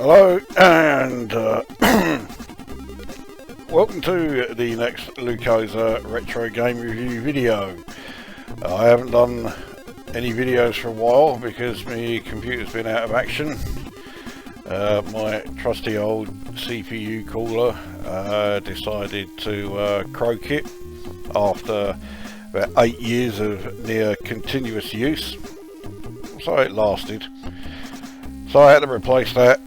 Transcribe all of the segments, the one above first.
Hello and welcome to the next Lukozer retro game review video. I haven't done any videos for a while because my computer's been out of action. My trusty old CPU cooler decided to croak it after about 8 years of near continuous use, so it lasted. So I had to replace that,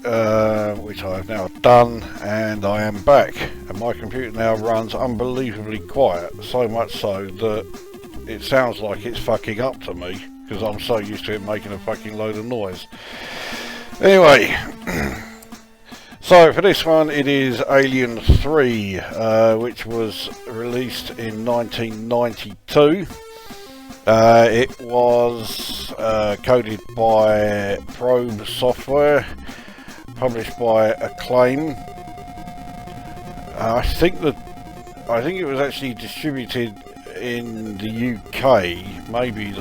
which I have now done, and I am back. And my computer now runs unbelievably quiet, so much so that it sounds like it's fucking up to me, because I'm so used to it making a fucking load of noise. Anyway, so for this one it is Alien 3, which was released in 1992. It was coded by Probe Software, published by Acclaim. I think it was actually distributed in the UK, maybe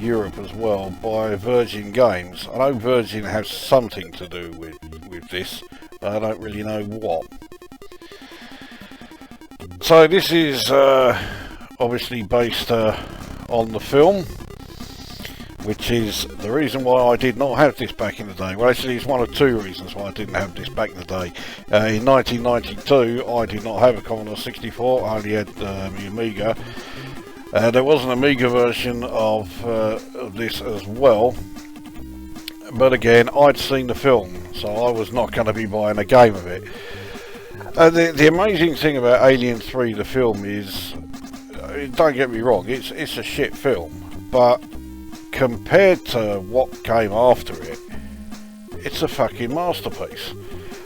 Europe as well, by Virgin Games. I know Virgin has something to do with this, but I don't really know what. So this is obviously based on the film, which is the reason why I did not have this back in the day. Well, actually it's one of two reasons why I didn't have this back in the day. In 1992 I did not have a Commodore 64, I only had the Amiga. There was an Amiga version of this as well, but again I'd seen the film, so I was not going to be buying a game of it. The amazing thing about Alien 3, the film, is, don't get me wrong, it's a shit film, but compared to what came after it, it's a fucking masterpiece.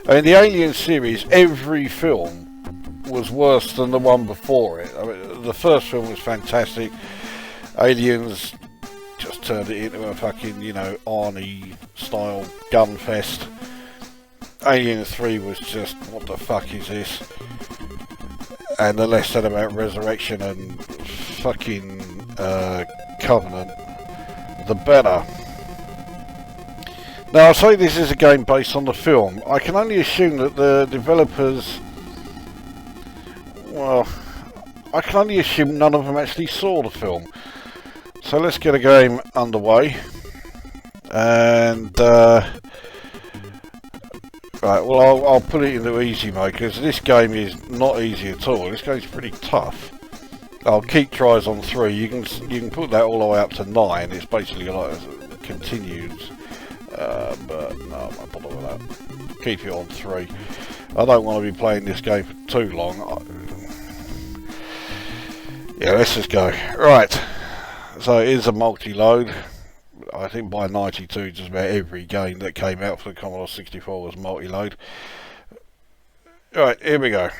I mean, the Alien series, every film was worse than the one before it. I mean, the first film was fantastic. Aliens just turned it into a fucking, you know, Arnie style gun fest. Alien 3 was just, what the fuck is this? And the less said about Resurrection and fucking Covenant, the better. Now, I say this is a game based on the film. I can only assume that the developers, well, I can only assume none of them actually saw the film. So let's get a game underway. And right, well, I'll put it into easy mode, because this game is not easy at all. This game's pretty tough. I'll keep tries on 3. You can put that all the way up to 9. It's basically like continued, but no, I'm not bothered with that. Keep it on 3. I don't want to be playing this game for too long. Yeah, let's just go. Right, so it is a multi-load. I think by 92 just about every game that came out for the Commodore 64 was multi-load. Right, here we go.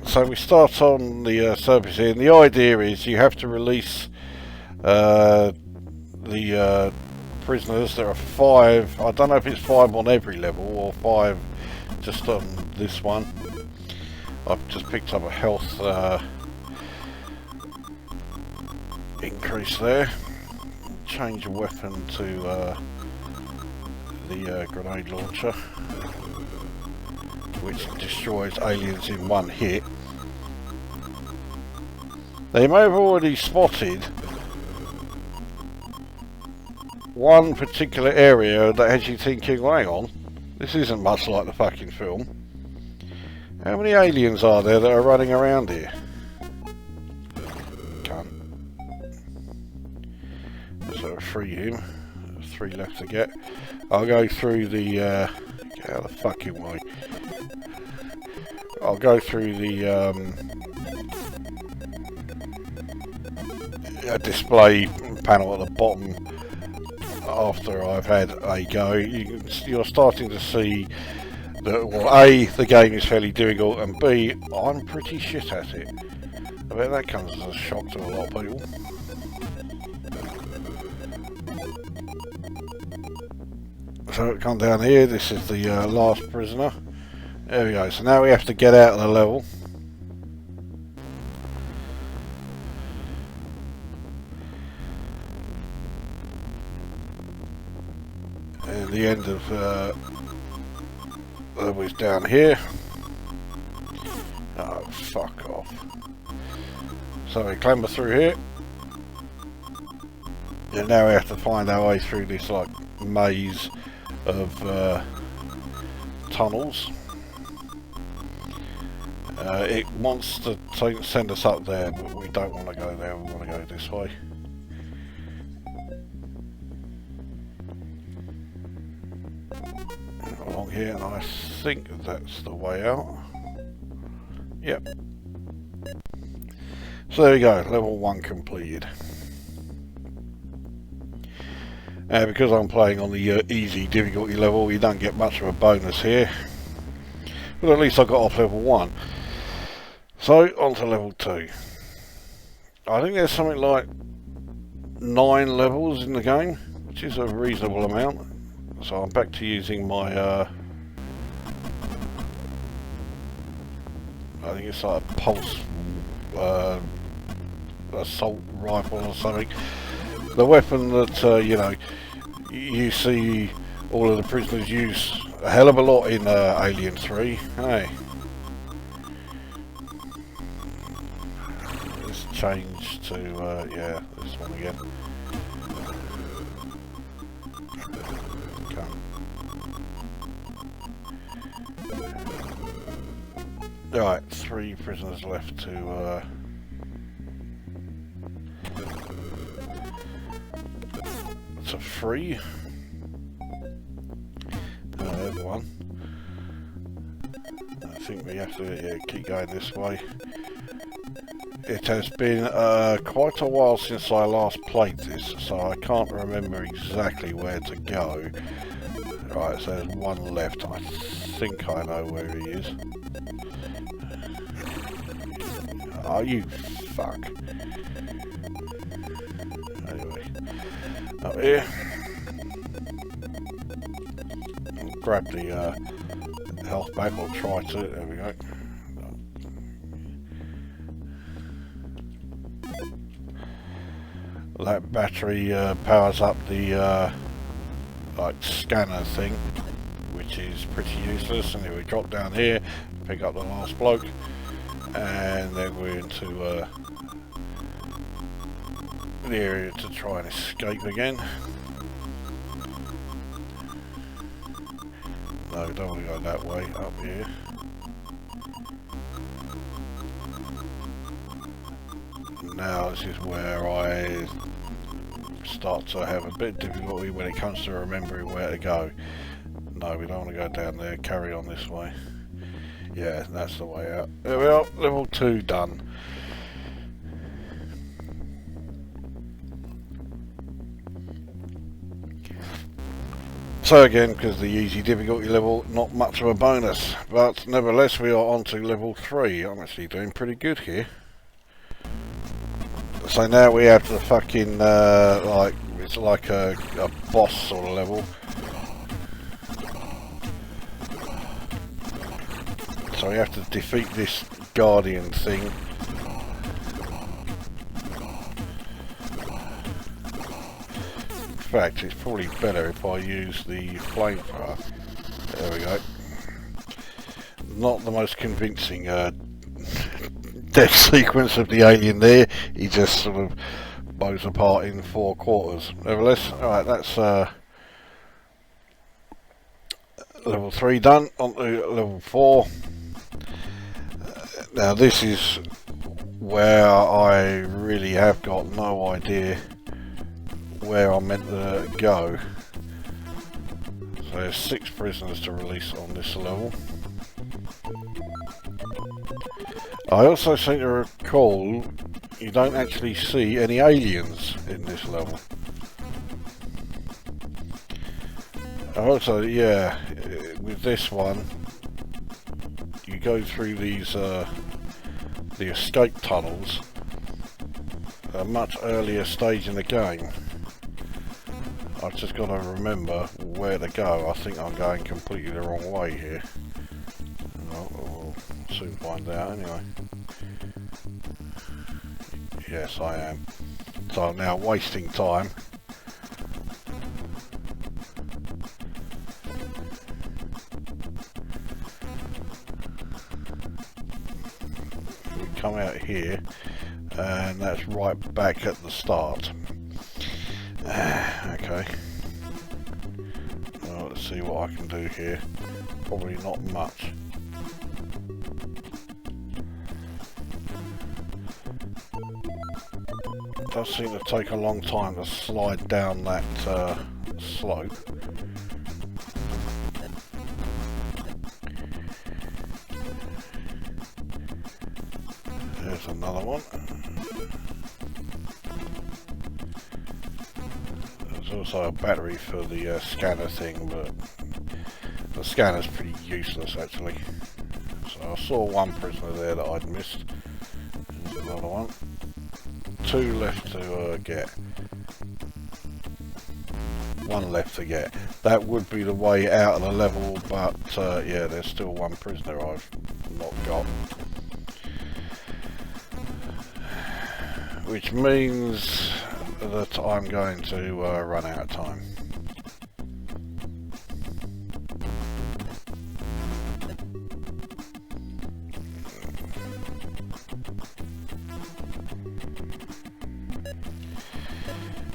So we start on the surface here, and the idea is you have to release the prisoners. There are 5, I don't know if it's 5 on every level or 5 just on this one. I've just picked up a health increase there. Change a weapon to the grenade launcher, which destroys aliens in one hit. They may have already spotted one particular area that has you thinking, well, hang on, this isn't much like the fucking film. How many aliens are there that are running around here? So free him. 3 left to get. I'll go through the get out of the fucking way. I'll go through the display panel at the bottom after I've had a go. You're starting to see that, well, A, the game is fairly difficult, and B, I'm pretty shit at it. I bet that comes as a shock to a lot of people. So come down here, this is the last prisoner. There we go, so now we have to get out of the level. And the end of level's down here. Oh, fuck off. So we clamber through here. And now we have to find our way through this like maze of tunnels. It wants to send us up there, but we don't want to go there, we want to go this way. Along here, and I think that's the way out. Yep. So there we go, level 1 completed. Because I'm playing on the easy difficulty level, you don't get much of a bonus here. But at least I got off level 1. So, on to level 2. I think there's something like 9 levels in the game, which is a reasonable amount. So I'm back to using my, I think it's like a pulse assault rifle or something. The weapon that, you know, you see all of the prisoners use a hell of a lot in Alien 3. Hey. Let's change to, yeah, this one again. Okay. Right, 3 prisoners left to free. There's one. I think we have to keep going this way. It has been quite a while since I last played this, so I can't remember exactly where to go. Right, so there's one left. I think I know where he is. Oh, you fuck. Anyway, up here. I'll grab the health back, or try to. There we go. That battery powers up the like scanner thing, which is pretty useless. And then we drop down here, pick up the last bloke, and then we're into the area to try and escape again. No, we don't want to go that way, up here. Now this is where I start to have a bit of difficulty when it comes to remembering where to go. No, we don't want to go down there, carry on this way. Yeah, that's the way out. There we are, level 2 done. So again, because the easy difficulty level, not much of a bonus, but nevertheless we are on to level 3. I'm actually doing pretty good here. So now we have the fucking, like, it's like a boss sort of level. So we have to defeat this guardian thing. In fact, it's probably better if I use the flamethrower. There we go. Not the most convincing death sequence of the alien there. He just sort of blows apart in 4 quarters. Nevertheless, alright, that's level 3 done. On to level 4. Now this is where I really have got no idea where I'm meant to go. So there's 6 prisoners to release on this level. I also seem to recall you don't actually see any aliens in this level. Also, yeah, with this one, you go through these, the escape tunnels at a much earlier stage in the game. I've just got to remember where to go. I think I'm going completely the wrong way here. We'll soon find out anyway. Yes, I am. So I'm now wasting time. come out here, and that's right back at the start. Okay. Well, let's see what I can do here. Probably not much. It does seem to take a long time to slide down that slope. There's another one. There's also a battery for the scanner thing, but the scanner's pretty useless actually. So I saw one prisoner there that I'd missed. There's another one. 2 left to get. 1 left to get. That would be the way out of the level, but yeah, there's still 1 prisoner I've not got. Which means that I'm going to run out of time.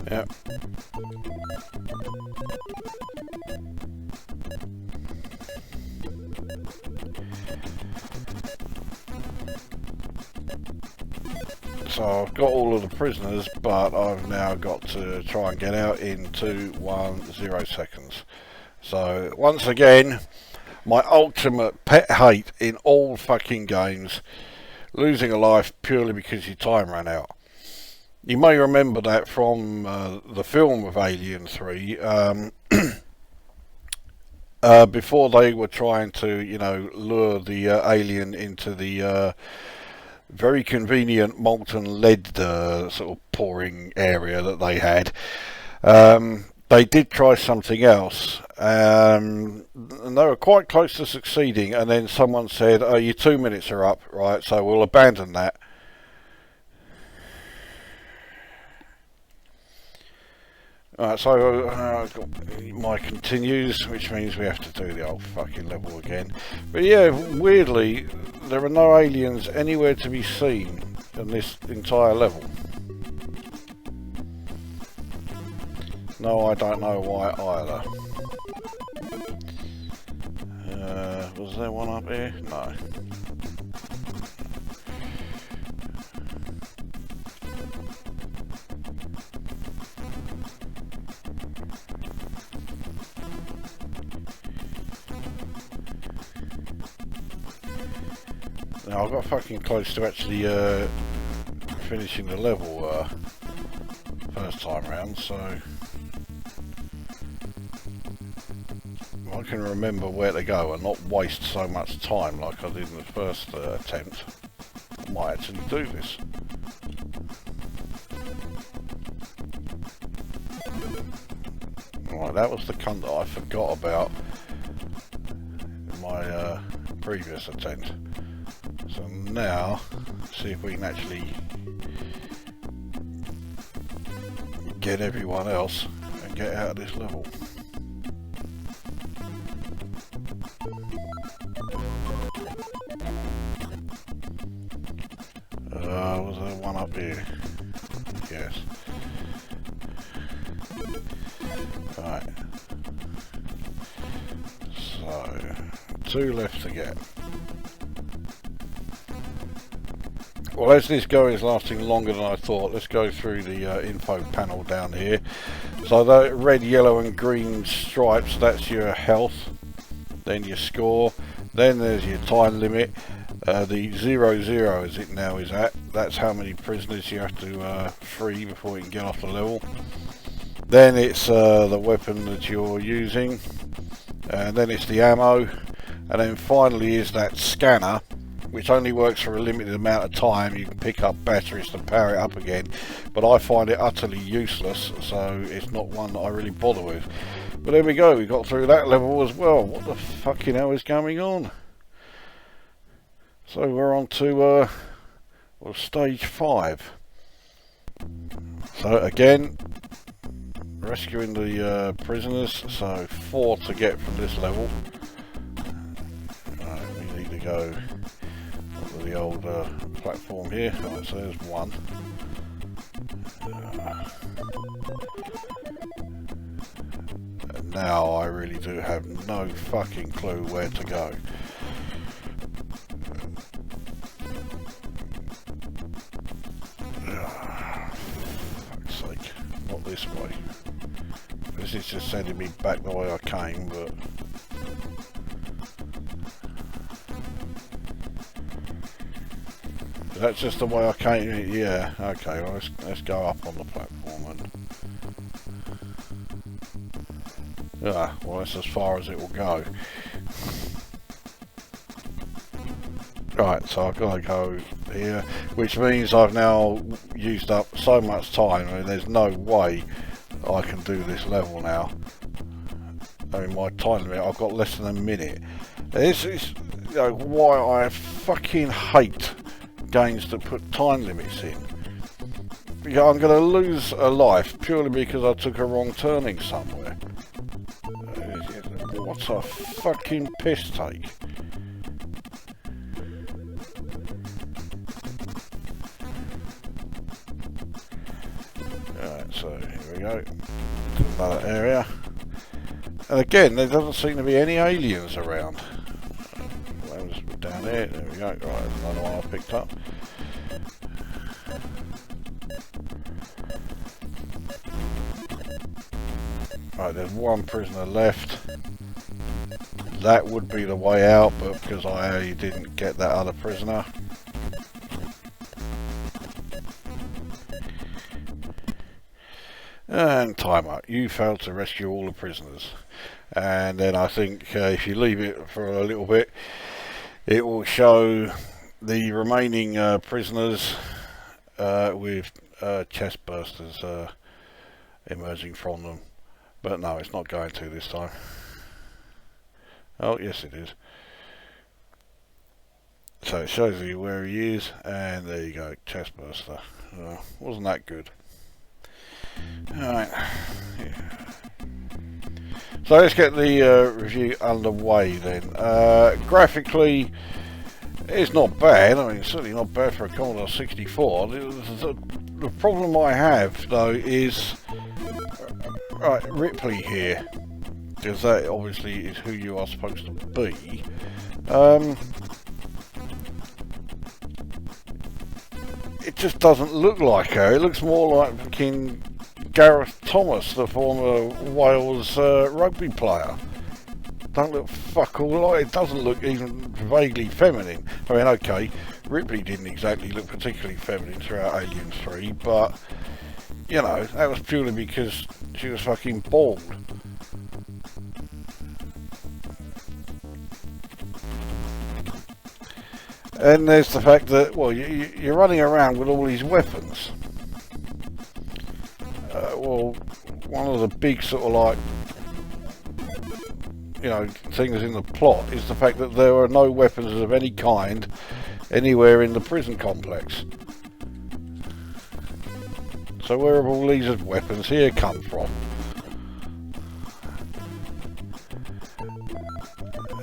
Yep. So I've got all of the prisoners, but I've now got to try and get out in 210 seconds. So once again, my ultimate pet hate in all fucking games, losing a life purely because your time ran out. You may remember that from the film of Alien 3, before they were trying to, you know, lure the alien into the very convenient molten lead sort of pouring area that they had. They did try something else, and they were quite close to succeeding, and then someone said, oh, your 2 minutes are up, right, so we'll abandon that. Alright, so I've got my continues, which means we have to do the old fucking level again. But yeah, weirdly, there are no aliens anywhere to be seen in this entire level. No, I don't know why either. Was there one up here? No. Now I got fucking close to actually finishing the level first time round, so I can remember where to go and not waste so much time like I did in the first attempt. I might actually do this. Right, that was the cunt that I forgot about in my previous attempt. So now, see if we can actually get everyone else and get out of this level. Was there one up here? Yes. Right. So, 2 left to get. Well, as this go is lasting longer than I thought, let's go through the info panel down here. So the red, yellow and green stripes, that's your health, then your score, then there's your time limit. The 00 as it now is at, that's how many prisoners you have to free before you can get off the level. Then it's the weapon that you're using, and then it's the ammo, and then finally is that scanner, which only works for a limited amount of time. You can pick up batteries to power it up again, but I find it utterly useless, so it's not one that I really bother with. But there we go, we got through that level as well. What the fucking hell is going on? So we're on to well, stage 5. So again, rescuing the prisoners, so 4 to get from this level. Right, we need to go the old platform here. Right, so there's one. And now I really do have no fucking clue where to go. Fuck's sake, not this way. This is just sending me back the way I came, but... That's just the way I came. Yeah, okay, well, let's go up on the platform and... well, that's as far as it will go. Right, so I've got to go here, which means I've now used up so much time. I mean, there's no way I can do this level now. I mean, my time limit, I've got less than a minute. This is, you know, why I fucking hate games that put time limits in. Yeah, I'm going to lose a life purely because I took a wrong turning somewhere. What a fucking piss take. Alright, so here we go. To another area. And again, there doesn't seem to be any aliens around. Down there we go. Right, another one I picked up. Right, there's one prisoner left. That would be the way out, but because I didn't get that other prisoner. And time up. You failed to rescue all the prisoners. And then I think if you leave it for a little bit, it will show the remaining prisoners with chest bursters emerging from them. But no, it's not going to this time. Oh, yes it is. So it shows you where he is, and there you go, chest burster. Wasn't that good? Alright. Yeah. So let's get the review underway then. Graphically, it's not bad. I mean, it's certainly not bad for a Commodore 64. The problem I have, though, is right, Ripley here, because that obviously is who you are supposed to be. It just doesn't look like her. It looks more like fucking Gareth Thomas, the former Wales rugby player. Don't look fuck all like it. Doesn't look even vaguely feminine. I mean, okay, Ripley didn't exactly look particularly feminine throughout Alien 3, but you know, that was purely because she was fucking bald. And there's the fact that, well, you're running around with all these weapons. Well, one of the big sort of like, you know, things in the plot is the fact that there are no weapons of any kind anywhere in the prison complex. So where have all these weapons here come from?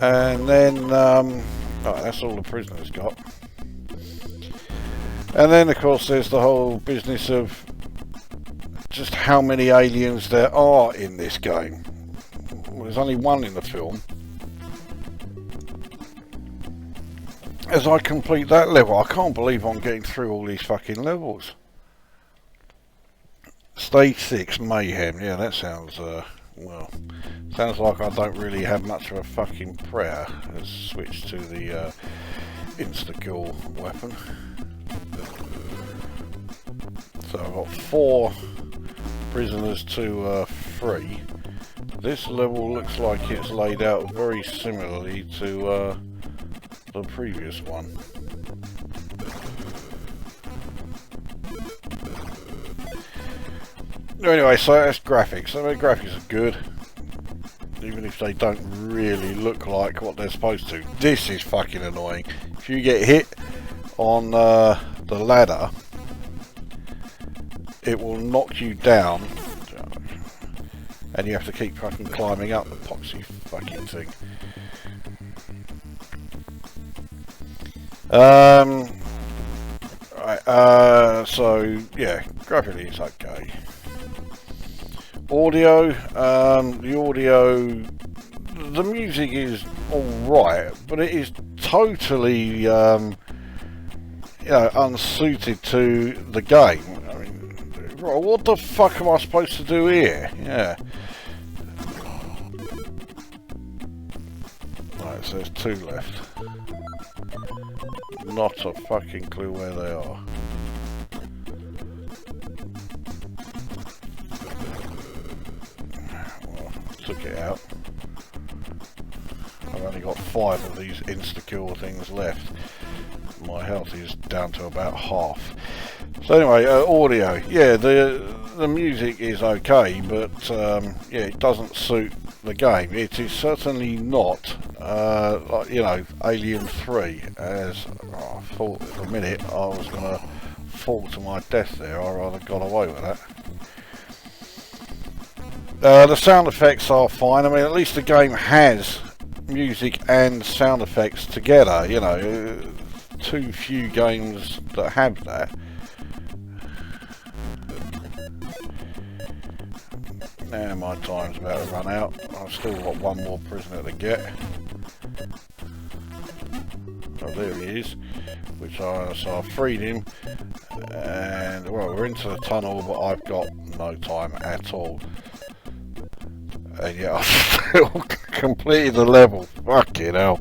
And then, right, that's all the prisoners got. And then, of course, there's the whole business of just how many aliens there are in this game. Well, there's only one in the film. As I complete that level, I can't believe I'm getting through all these fucking levels. Stage 6, Mayhem. Yeah, that sounds, well, sounds like I don't really have much of a fucking prayer. Let's switch to the insta-kill weapon. So I've got 4 prisoners to free. This level looks like it's laid out very similarly to the previous one. Anyway, so that's graphics. I mean, graphics are good, even if they don't really look like what they're supposed to. This is fucking annoying. If you get hit on the ladder, it will knock you down, and you have to keep fucking climbing up the poxy fucking thing. Right, so yeah, graphically it's okay. Audio, the music is alright, but it is totally unsuited to the game. I mean, what the fuck am I supposed to do here? Yeah. Right, so there's 2 left. Not a fucking clue where they are. Well, took it out. I've only got 5 of these insta-kill things left. My health is down to about half. So anyway, audio. Yeah, the music is okay, but yeah, it doesn't suit the game. It is certainly not, like, you know, Alien 3, as I thought for a minute I was going to fall to my death there. I rather got away with that. The sound effects are fine. I mean, at least the game has music and sound effects together, you know. Too few games that have that. Now my time's about to run out. I've still got 1 more prisoner to get. Oh, there he is. So I freed him, and well, we're into the tunnel, but I've got no time at all. And yeah, I've still completed the level. Fucking hell.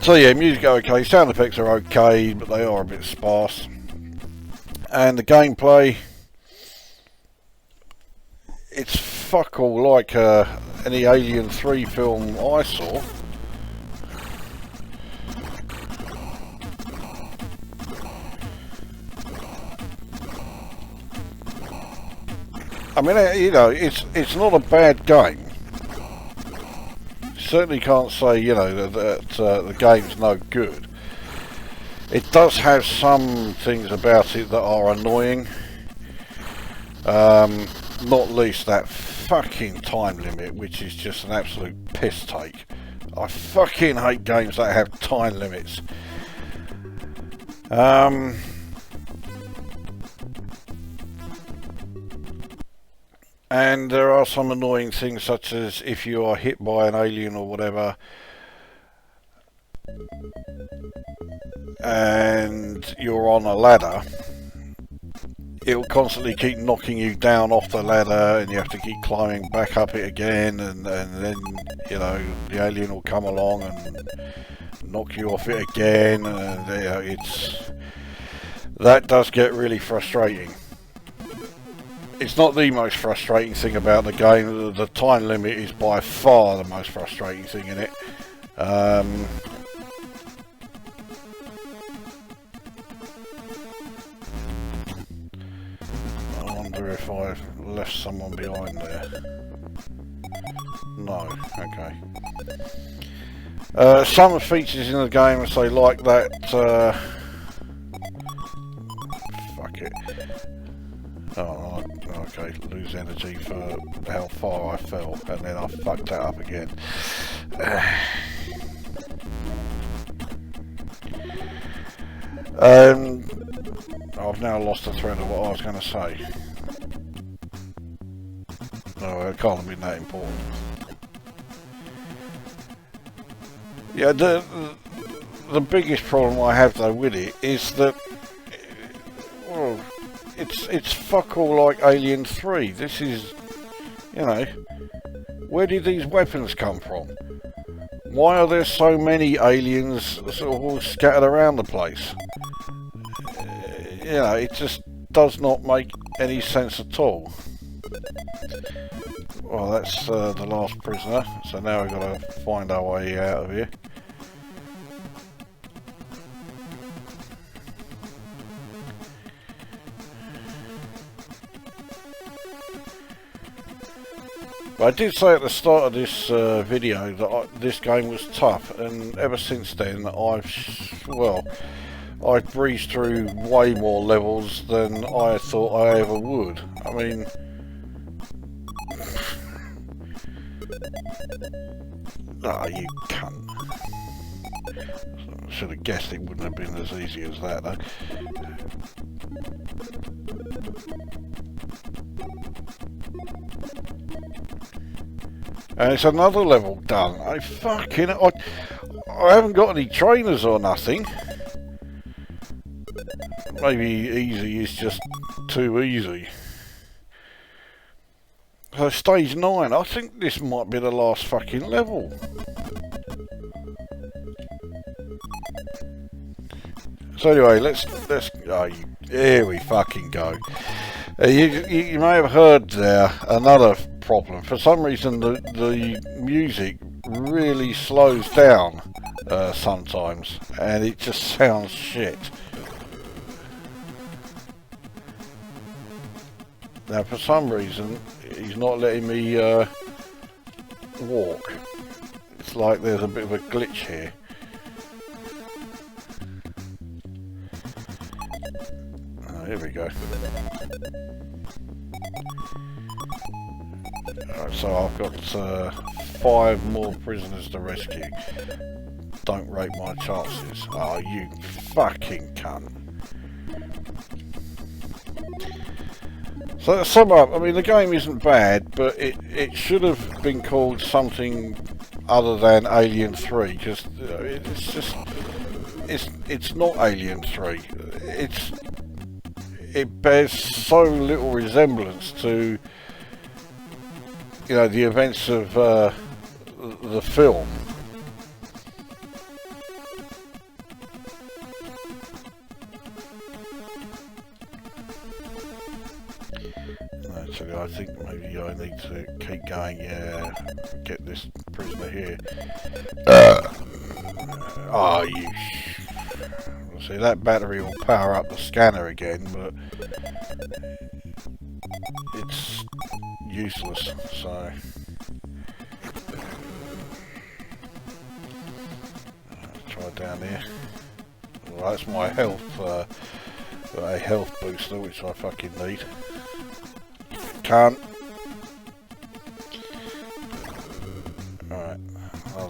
So yeah, music okay, sound effects are okay, but they are a bit sparse. And the gameplay, it's fuck all like any Alien 3 film I saw. I mean, you know, it's not a bad game. Certainly can't say, you know, that the game's no good. It does have some things about it that are annoying. Not least that fucking time limit, which is just an absolute piss take. I fucking hate games that have time limits. And there are some annoying things, such as if you are hit by an alien or whatever, and you're on a ladder, it'll constantly keep knocking you down off the ladder, and you have to keep climbing back up it again, and then, you know, the alien will come along and knock you off it again, and you know, that does get really frustrating. It's not the most frustrating thing about the game. The time limit is by far the most frustrating thing in it. I wonder if I've left someone behind there. No, okay. Some features in the game, I say, like that, fuck it. Oh, okay, lose energy for how far I fell, and then I fucked that up again. I've now lost the thread of what I was going to say. No, it can't have been that important. Yeah, the biggest problem I have though with it is that, well, it's fuck all like Alien 3. This is, you know, where did these weapons come from? Why are there so many aliens sort of all scattered around the place? You know, it just does not make any sense at all. Well, that's the last prisoner, so now we've got to find our way out of here. But I did say at the start of this video that this game was tough, and ever since then I've breezed through way more levels than I thought I ever would. I mean, Ah, you cunt. Should have guessed it wouldn't have been as easy as that though. And it's another level done. I haven't got any trainers or nothing. Maybe easy is just too easy. So stage 9, I think this might be the last fucking level. So anyway, let's here we fucking go. You may have heard there another problem. For some reason the music really slows down sometimes, and it just sounds shit. Now for some reason he's not letting me walk. It's like there's a bit of a glitch here. Here we go. Alright, so I've got 5 more prisoners to rescue. Don't rate my chances. Oh, you fucking cunt. So to sum up, I mean the game isn't bad, but it should have been called something other than Alien 3, because it's not Alien 3. It bears so little resemblance to, you know, the events of the film. Actually, I think maybe I need to keep going. Yeah, get this prisoner here. Oh, you. See, that battery will power up the scanner again, but it's useless, so let's try down here. Well, that's my health, a health booster, which I fucking need. Can't. Alright, well,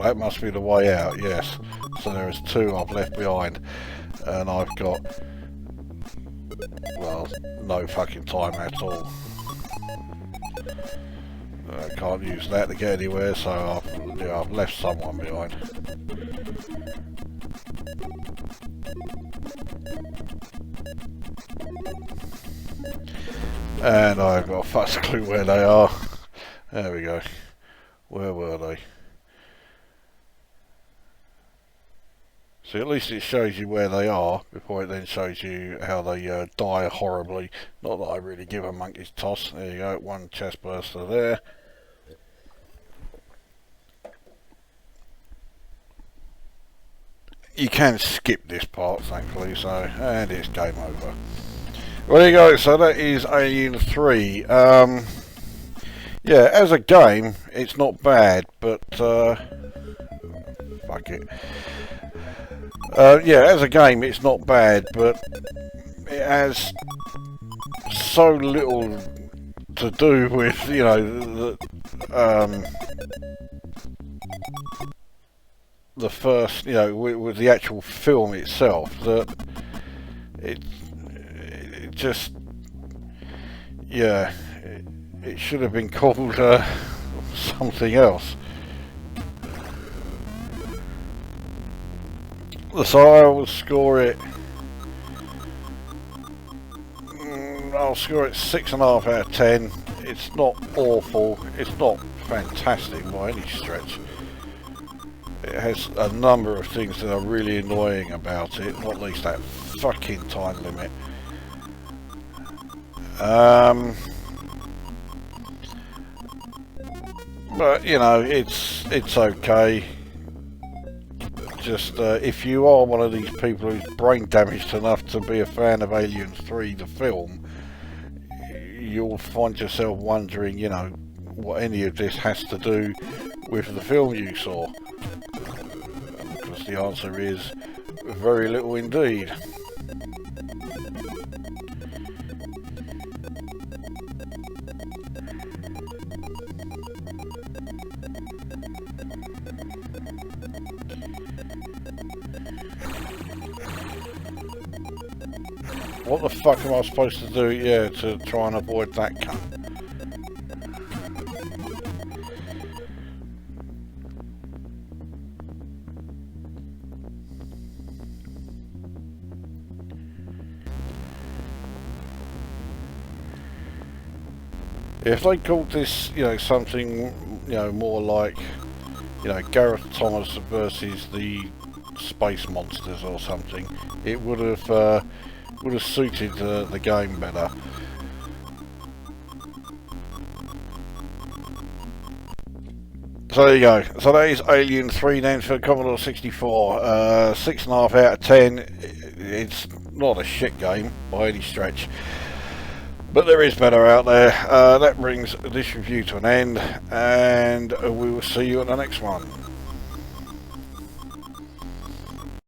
that must be the way out, yes. So there is 2 I've left behind, and I've got, well, no fucking time at all. I can't use that to get anywhere, so I've left someone behind. And I've got a fuss clue where they are. There we go. Where were they? So at least it shows you where they are before it then shows you how they die horribly. Not that I really give a monkey's toss. There you go, 1 chest burster there. You can skip this part, thankfully, so, and it's game over. Well, there you go, so that is Alien 3. Yeah, as a game, it's not bad, but, fuck it. Yeah, as a game, it's not bad, but it has so little to do with, you know, the first, you know, with the actual film itself, that it just, yeah, it should have been called something else. So I will score it, I'll score it 6.5 out of 10. It's not awful, it's not fantastic by any stretch. It has a number of things that are really annoying about it, not least that fucking time limit. But you know, it's okay. Just if you are one of these people who's brain damaged enough to be a fan of Alien 3 the film, you'll find yourself wondering, you know, what any of this has to do with the film you saw. Because the answer is very little indeed. What the fuck am I supposed to do, yeah, to try and avoid that cunt? If they called this, you know, something, you know, more like, you know, Gareth Thomas versus the space monsters or something, it would have suited the game better. So there you go. So that is Alien 3 then for Commodore 64. 6.5 out of 10. It's not a shit game by any stretch, but there is better out there. That brings this review to an end, and we will see you at the next one.